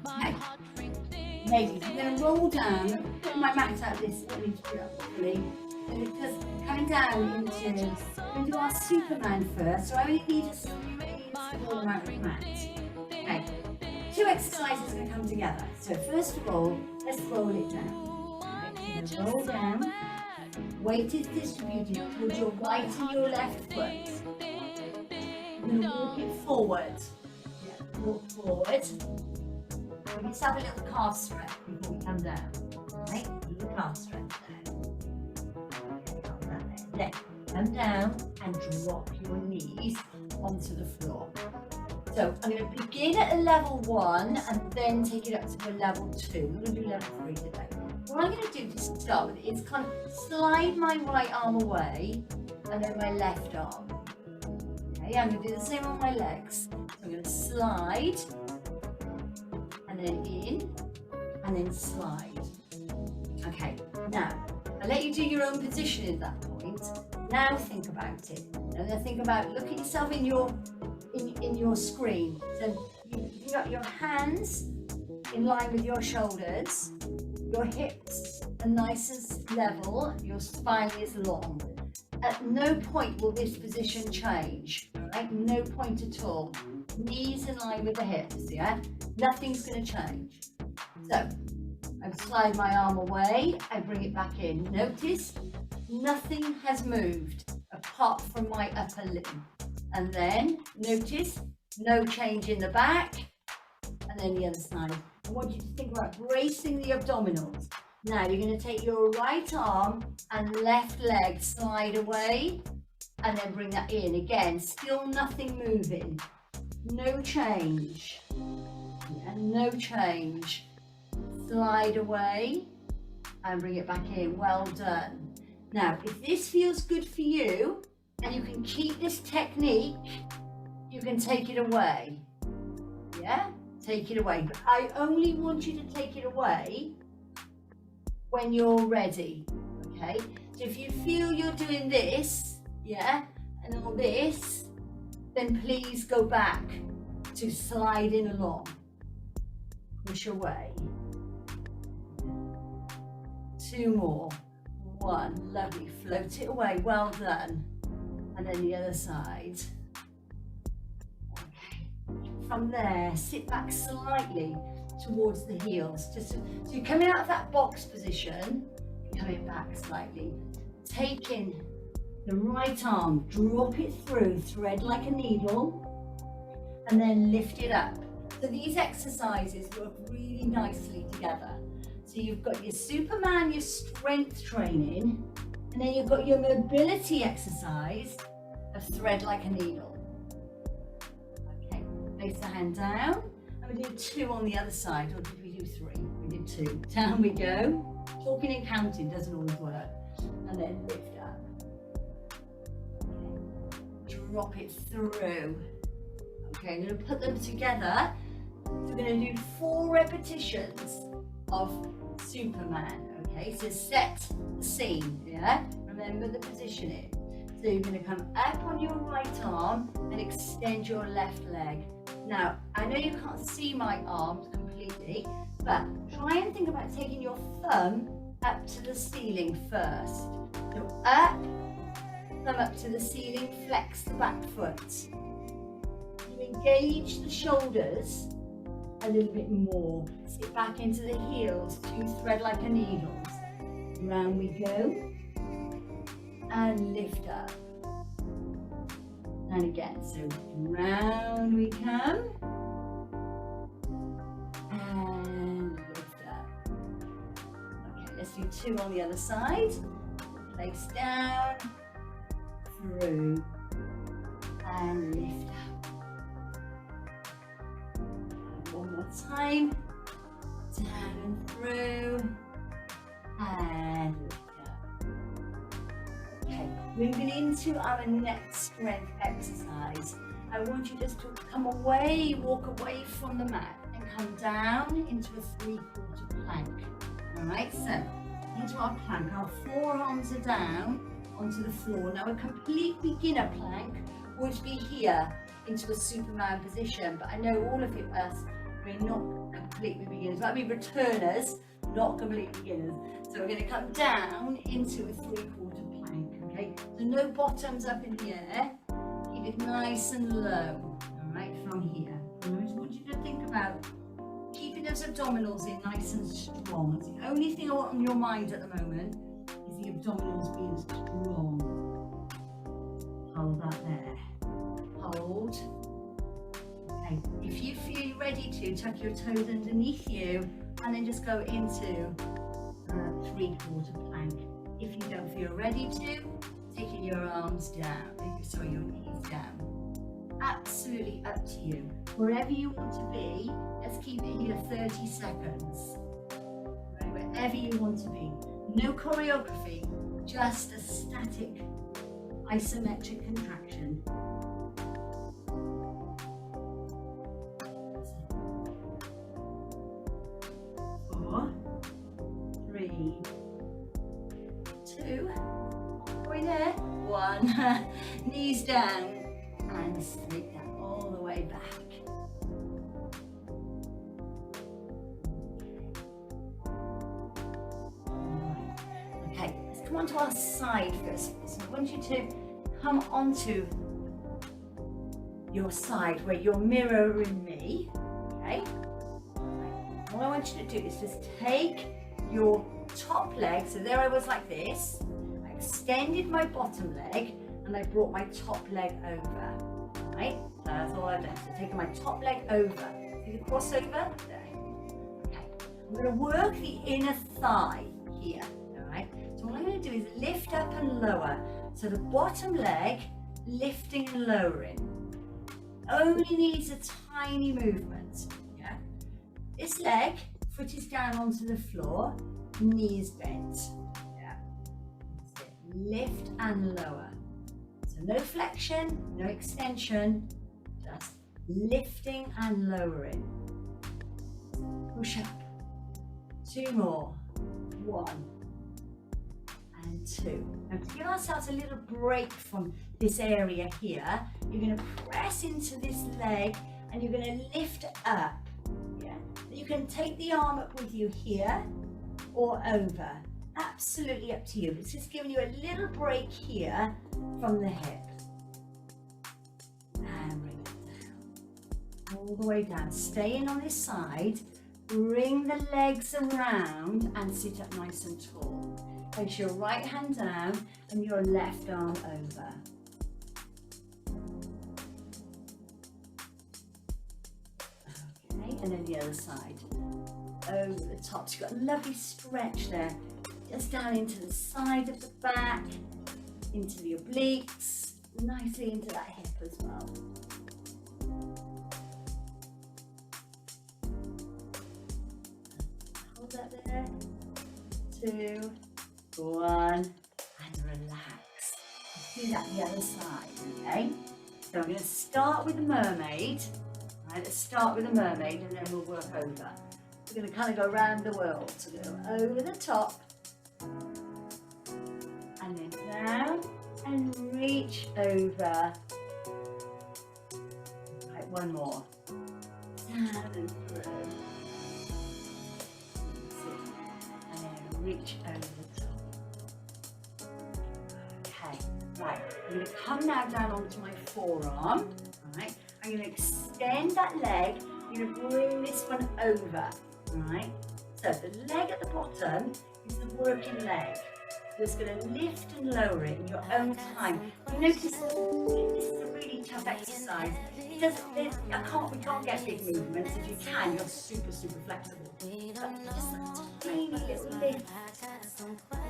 Okay. Ladies, I'm going to roll down, put my mat out this, let me do that properly. And it's just coming down into, we're going to do our Superman first, so I only need a small amount of mat. Okay, 2 exercises are going to come together. So first of all, let's roll it down. Right, so roll down, weight is distributed towards your right and your left foot. You're going to walk it forward. Yeah, walk forward. Give yourself a little calf stretch before we come down. Right? A little calf stretch there. Then come down and drop your knees onto the floor. So I'm going to begin at a level 1 and then take it up to a level 2. We're going to do level 3 today. What I'm going to do to start with is kind of slide my right arm away and then my left arm. Okay, I'm going to do the same on my legs. So I'm going to slide and then in and then slide. Okay, now I'll let you do your own position at that point. Now think about it. And then think about, look at yourself in your screen. So you've got your hands in line with your shoulders, your hips are nice and level, your spine is long. At no point will this position change, right? No point at all. Knees in line with the hips, yeah? Nothing's going to change. So, I slide my arm away, I bring it back in. Notice, nothing has moved apart from my upper limb. And then, notice, no change in the back, and then the other side. I want you to think about bracing the abdominals. Now, you're going to take your right arm and left leg, slide away, and then bring that in. Again, still nothing moving. No change. Yeah, no change. Slide away and bring it back in. Well done. Now, if this feels good for you and you can keep this technique, you can take it away. Yeah? Take it away. But I only want you to take it away when you're ready. Okay? So if you feel you're doing this, yeah, and all this, then please go back to sliding along. Push away. 2 more. 1, lovely, float it away, well done. And then the other side. Okay, from there, sit back slightly towards the heels. Just so you're coming out of that box position, coming back slightly. Taking the right arm, drop it through, thread like a needle, and then lift it up. So these exercises work really nicely together. So you've got your Superman, your strength training, and then you've got your mobility exercise of thread like a needle. Okay, place the hand down, and we do 2 on the other side, or did we do 3? We did 2. Down we go. Talking and counting doesn't always work. And then lift up. Okay. Drop it through. Okay, I'm going to put them together. So we're going to do 4 repetitions of Superman, okay? So set the scene, yeah? Remember the positioning. So you're going to come up on your right arm and extend your left leg. Now, I know you can't see my arms completely, but try and think about taking your thumb up to the ceiling first. So up, thumb up to the ceiling, flex the back foot. You engage the shoulders a little bit more. Sit back into the heels, 2 thread like a needles. Round we go. And lift up. And again, so round we come. And lift up. Okay, let's do 2 on the other side. Place down, through, and lift up. One more time, down and through, and lift up. Okay, moving into our next strength exercise. I want you just to come away, walk away from the mat and come down into a 3/4 plank. All right, so into our plank, our forearms are down onto the floor. Now a complete beginner plank would be here into a Superman position, but I know all of us We're not completely beginners. That'd be returners, not complete beginners. So we're going to come down into a 3/4 plank, okay? So no bottoms up in the air. Keep it nice and low, all right, from here. And I just want you to think about keeping those abdominals in nice and strong. That's the only thing I want on your mind at the moment is the abdominals being strong. Hold that there. Hold. Okay, if you feel ready to, tuck your toes underneath you and then just go into 3/4 plank. If you don't feel ready to, taking your arms down, sorry, your knees down. Absolutely up to you. Wherever you want to be, let's keep it here 30 seconds. Right, wherever you want to be. No choreography, just a static isometric contraction. 4, 3, 2, going there, 1, knees down and straight down all the way back. Okay, let's come onto our side first. So I want you to come onto your side where you're mirroring me, okay? All I want you to do is just take your top leg, so there I was like this, I extended my bottom leg and I brought my top leg over, right? That's all I've done, so taking my top leg over, see the crossover? There. Okay, I'm going to work the inner thigh here, all right? So what I'm going to do is lift up and lower, so the bottom leg lifting and lowering, only needs a tiny movement, yeah? This leg, foot is down onto the floor, knees bent, yeah? That's it. Lift and lower. So no flexion, no extension, just lifting and lowering. Push up. 2 more. 1 and 2. Now to give ourselves a little break from this area here, you're going to press into this leg and you're going to lift up. Yeah? You can take the arm up with you here or over. Absolutely up to you. It's just giving you a little break here from the hip. And bring it down. All the way down. Staying on this side. Bring the legs around and sit up nice and tall. Place your right hand down and your left arm over. Okay, and then the other side. Over the top. So you've got a lovely stretch there. Just down into the side of the back, into the obliques, nicely into that hip as well. Hold that there. 2, 1, and relax. Let's do that the other side, okay? So I'm going to start with the mermaid. All right, let's start with the mermaid and then we'll work over. We're going to kind of go around the world. So go over the top, and then down and reach over. Right, one more. Down and through. And then reach over the top. Okay, right. I'm going to come now down onto my forearm. Right. I'm going to extend that leg. I'm going to bring this one over. Right. So the leg at the bottom is the working leg. You're just going to lift and lower it in your own time. You notice this is a really tough exercise. We can't get big movements. If you can, you're super, super flexible. But just a tiny little lift.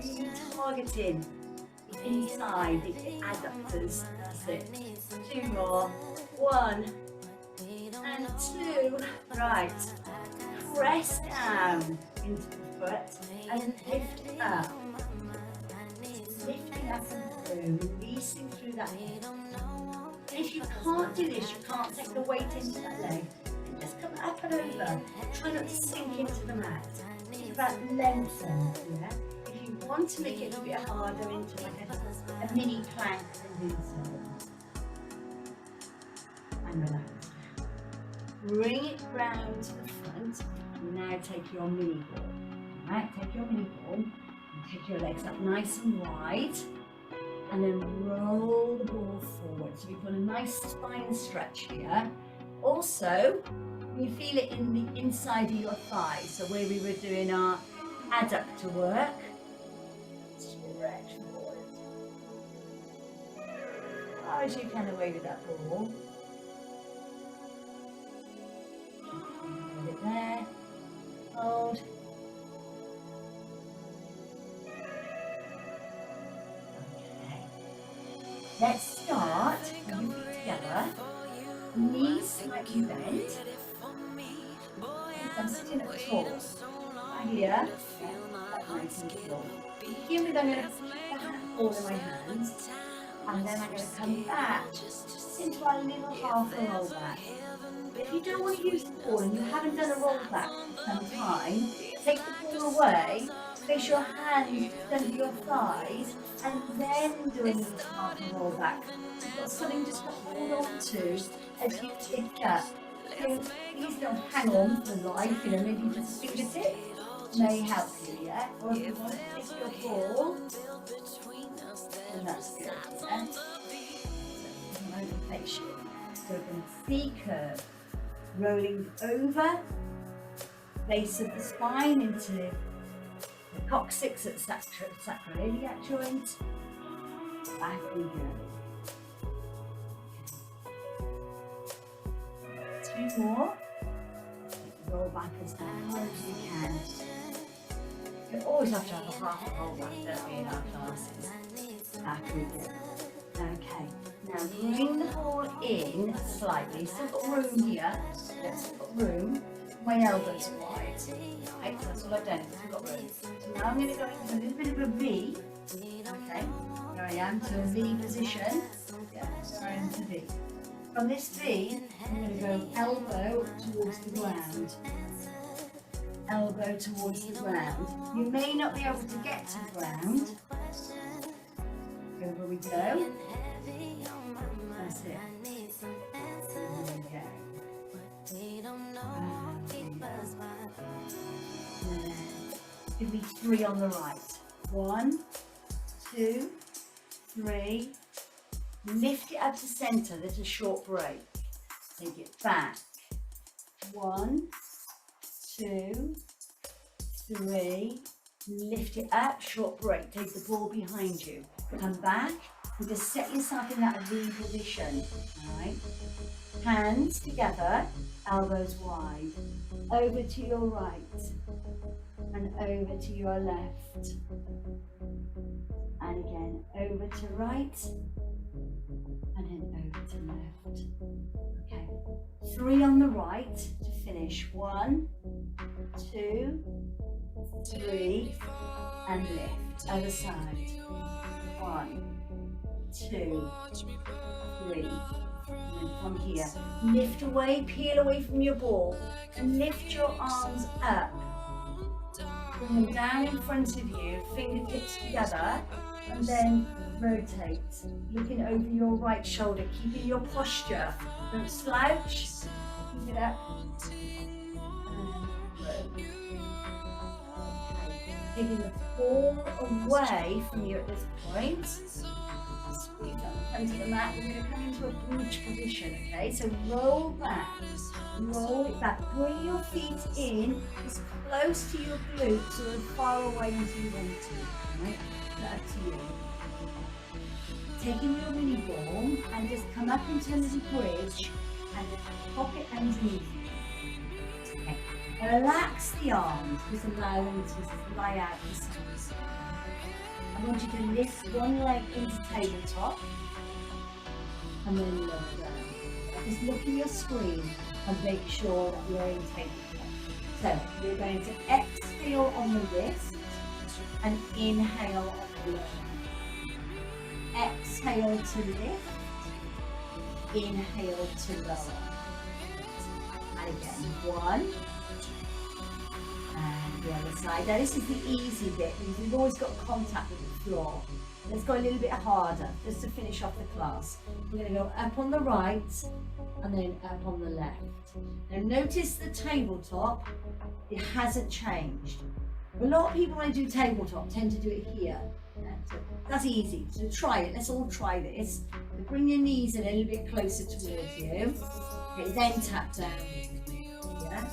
Really targeting the inside, the adductors. That's it. 2 more. 1 and 2. Right. Press down into the foot and lift up. Lifting up and through, releasing through that hip. And if you can't do this, you can't take the weight into that leg. And just come up and over. Try not to sink into the mat. Think about lengthen, yeah? If you want to make it a little bit harder into like a mini plank, then do so. And relax. bring it round to the front, and now take your mini ball. All right, take your mini ball and take your legs up nice and wide, and then roll the ball forward. So we've got a nice spine stretch here. Also, you feel it in the inside of your thighs, so where we were doing our adductor work. Stretch forward. As far as you can away with that ball. Hold it there. Hold. Okay. Let's start with your feet together. Knees slightly bent. I'm sitting at the top. Right here. Yeah, that's nice and cool. Here I'm going to put that ball in my hands. And then I'm going to come back into our little half roll back. If you don't want to use the ball and you haven't done a roll back for some time, take the ball away, place your hands under your thighs, and then do a little half roll back. So you've got something just to hold on to as you pick up. So please don't hang on for life, maybe just a fingertip may help you, yeah? Or if you want to take your ball, then that's good, yeah? So, rotation. So from C curve, rolling over, base of the spine into the coccyx at sacroiliac joint. Back we go. Two more. Roll back as hard as you can. You always have to have a half a roll back, don't we, in our classes? Back we go. Okay. Now bring the ball in slightly. Still got room here. Yes, still got room. My elbows are wide. Right, so that's all I've done. I've got room. So now I'm going to go into a little bit of a V. Okay. Here I am to a V position. Yeah, so I am to V. From this V, I'm going to go elbow towards the ground. Elbow towards the ground. You may not be able to get to the ground. Over we go. That's it. There we go. Give me 3 on the right. 1, 2, 3. Lift it up to centre. There's a short break. Take it back. 1, 2, 3. Lift it up. Short break. Take the ball behind you. Come back and just set yourself in that V position. All right. Hands together. Elbows wide. Over to your right. And over to your left. And again, over to right. And then over to left. Okay. 3 on the right to finish. 1, 2, 3, and lift. Other side. 1, 2, 3. And then from here, lift away, peel away from your ball, and lift your arms up. Bring them down in front of you, fingertips together, and then rotate, looking over your right shoulder, keeping your posture. Don't slouch, keep it up. And rotate. Taking the ball away from you at this point. Squeeze up the front of the mat. We're going to come into a bridge position, okay? So roll back, roll it back. Bring your feet in as close to your glutes or as far away as you want to, right? That's up to you. Taking your mini ball and just come up into a little bridge and pop it underneath you. Okay. Now relax the arms, just allow them to lie out the sides. I want you to lift one leg into tabletop and then lower down. Just look at your screen and make sure that you're in tabletop. So we're going to exhale on the wrist and inhale on the left. Exhale to lift, inhale to lower. And again, 1. And the other side. Now this is the easy bit because we've always got contact with the floor. Let's go a little bit harder just to finish off the class. We're going to go up on the right and then up on the left. Now notice the tabletop, it hasn't changed. A lot of people when they do tabletop tend to do it here. So that's easy, so try it, let's all try this. So bring your knees a little bit closer towards you. Okay, then tap down. Yeah,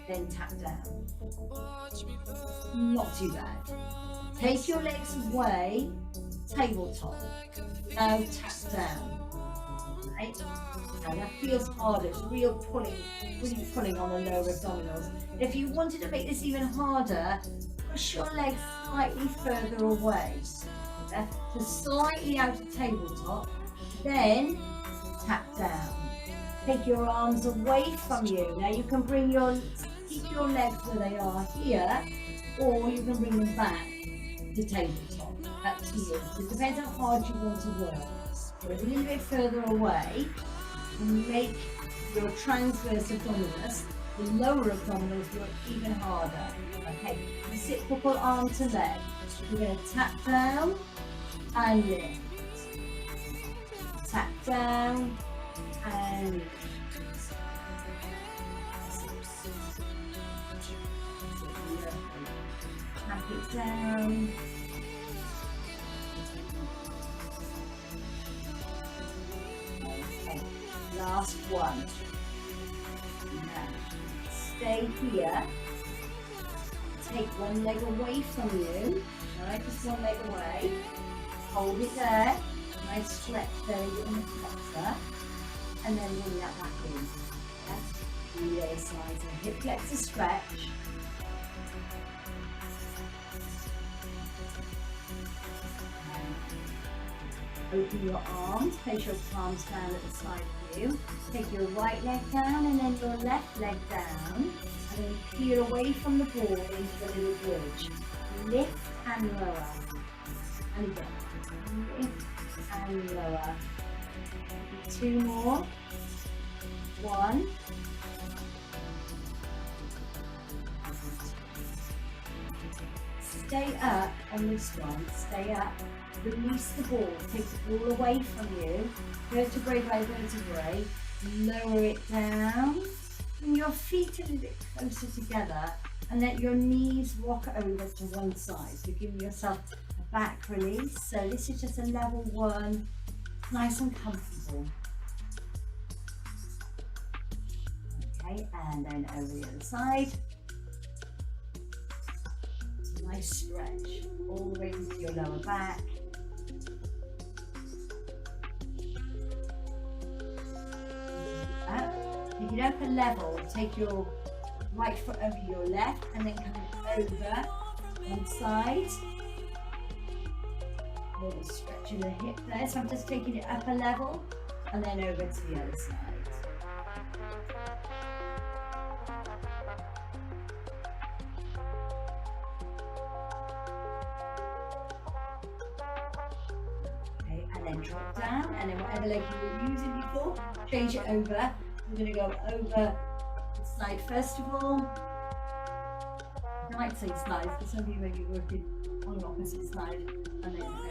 then tap down. Not too bad. Take your legs away, tabletop. Now tap down. Right? Now that feels harder, it's really pulling on the lower abdominals. If you wanted to make this even harder, push your legs slightly further away. Okay? So slightly out of tabletop, then tap down. Take your arms away from you. Now you can keep your legs where they are here, or you can bring them back to tabletop. Up to you. It depends how hard you want to work. So a little bit further away, and make your transverse abdominis, the lower abdominals, work even harder. Okay, reciprocal arm to leg. We're going to tap down and lift. Tap down and lift. Tap it down. Okay, last one. Now, stay here. Take one leg away from you. Alright, just one leg away. Hold it there. Nice stretch there in the flexor. And then bring that back in. Yeah? And the other side. So hip flexor stretch. Open your arms, place your palms down at the side of you. Take your right leg down and then your left leg down. And then peel away from the ball into the little bridge. Lift and lower. And again. Lift and lower. 2 more. 1. Stay up on this one. Stay up. Release the ball. Take the ball away from you. Vertebrae by vertebrae. Lower it down. Bring your feet a little bit closer together and let your knees rock over to one side. So give yourself a back release. So this is just a level 1, nice and comfortable. Okay, and then over the other side. It's a nice stretch all the way into your lower back. Pick it up a level, take your right foot over your left and then come over one side. A little stretch in the hip there, so I'm just taking it up a level and then over to the other side. Okay, and then drop down, and then whatever leg you were using before, change it over. We're going to go over the side first of all. I might say side, because some of you may be working on the opposite side, and then over.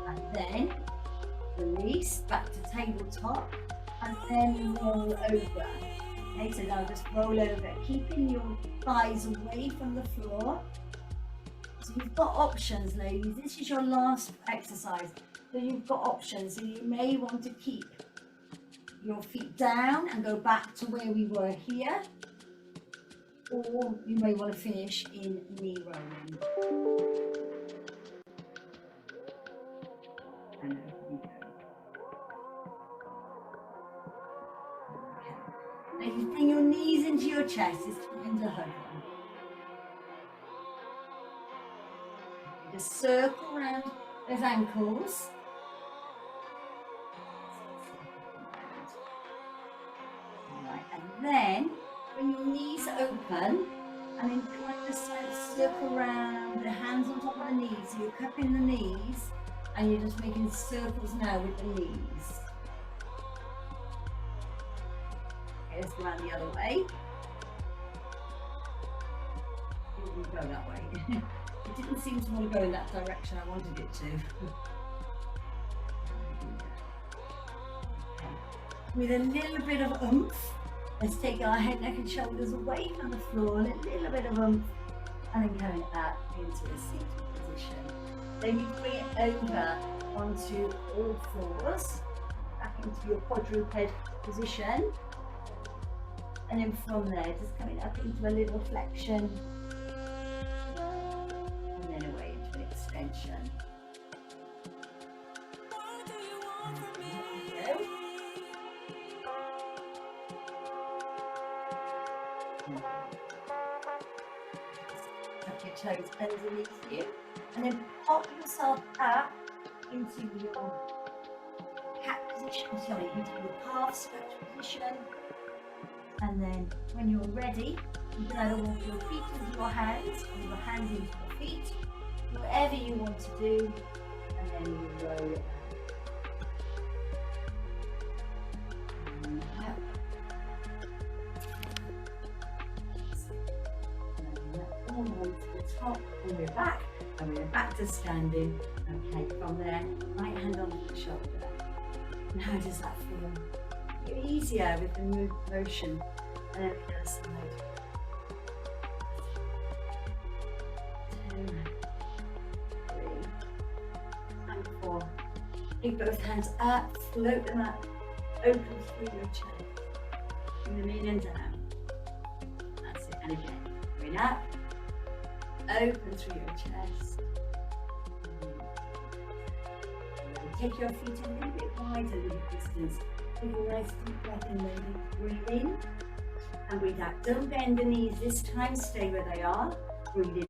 And then release back to tabletop, and then roll over. Okay, so now just roll over, keeping your thighs away from the floor. So you've got options, ladies. This is your last exercise. So you've got options. So you may want to keep your feet down and go back to where we were here. Or you may want to finish in knee rolling. And over you go. Okay. Now you bring your knees into your chest. It's time to hug them. Just circle around those ankles. Alright, and then bring your knees open and then kind of circle around, the hands on top of the knees. So you're cupping the knees and you're just making circles now with the knees. Okay, let's go around the other way. It wouldn't go that way. It didn't seem to want to go in that direction I wanted it to. With a little bit of oomph, let's take our head, neck and shoulders away from the floor, and a little bit of oomph, and then coming up into a seated position. Then you bring it over onto all fours, back into your quadruped position, and then from there, just coming up into a little flexion, and then away into an extension. There we go. Tuck your toes underneath you, and then pop yourself up into your cat position, into your calf stretch position. And then when you're ready, you can either walk your feet into your hands, or your hands into your feet, whatever you want to do, and then you roll it back. All the way to the top, and we're back to standing. Okay, from there, right hand onto the shoulder. And how does that feel? Get easier with the motion. And then the other side. 2, 3, and 4. Take both hands up, float them up, open through your chest. Bring them in and down. That's it. And again, bring up, open through your chest. Take your feet a little bit wider, a little distance. Take a nice deep breath in, lady. Breathe in and breathe out. Don't bend the knees this time, stay where they are. Breathe in.